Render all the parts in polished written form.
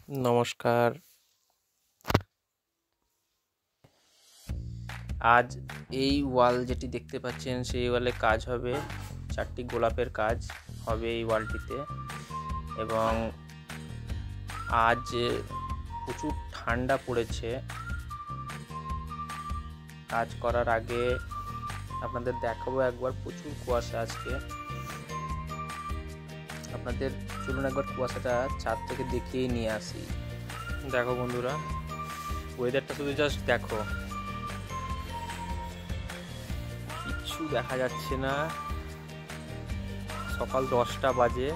নমস্কার। আজ এই ওয়াল যেটি দেখতে পাচ্ছেন সেই ওয়ালে কাজ হবে, 4টি গোলাপের কাজ হবে এই ওয়ালটিতে। এবং আজ প্রচুর ঠান্ডা পড়েছে। কাজ করার আগে আপনাদের দেখাবো একবার, প্রচুর কুয়াশা আজকে। আপনাদের চলুন একবার কুয়াশাটা ছাদ থেকে দেখিয়ে নিয়ে আসি। দেখো বন্ধুরা, ওয়েদারটা শুধু জাস্ট দেখো, কিচ্ছু দেখা যাচ্ছে না। সকাল 10টা বাজে।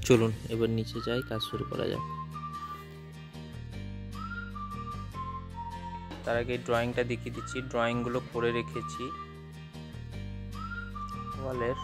চলুন এবার নিচে যাই, কাজ শুরু করা যাক। তার আগে ড্রয়িংটা দেখিয়ে দিচ্ছি। ড্রয়িংগুলো করে রেখেছি ওয়ালের।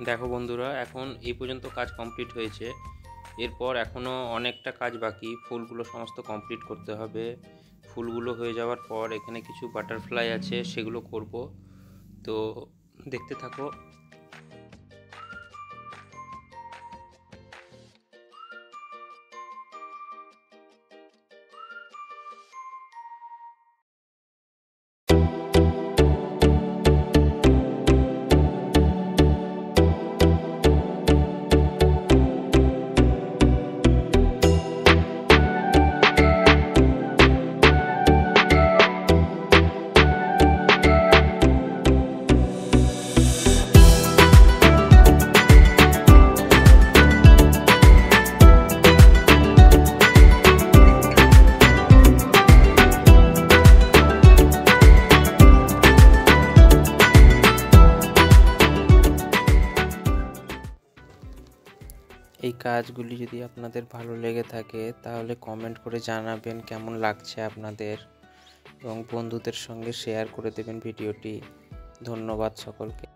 দেখো বন্ধুরা, এখন এই পর্যন্ত কাজ কমপ্লিট হয়েছে। এরপর এখনও অনেকটা কাজ বাকি। ফুলগুলো সমস্ত কমপ্লিট করতে হবে। ফুলগুলো হয়ে যাওয়ার পর এখানে কিছু বাটারফ্লাই আছে, সেগুলো করব। তো দেখতে থাকো। এই কাজগুলি যদি আপনাদের ভালো লেগে থাকে তাহলে কমেন্ট করে জানাবেন কেমন লাগছে আপনাদের, এবং বন্ধুদের সঙ্গে শেয়ার করে দেবেন ভিডিওটি। ধন্যবাদ সকলকে।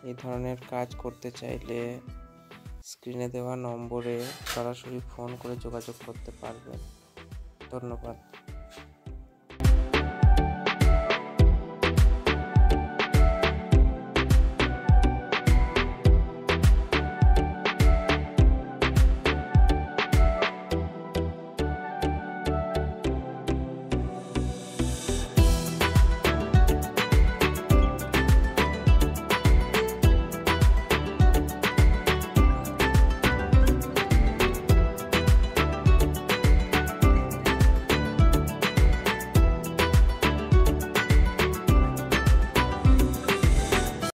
এই ধরনের কাজ করতে চাইলে স্ক্রিনে দেওয়া নম্বরে সরাসরি ফোন করে যোগাযোগ করতে পারবেন। ধন্যবাদ।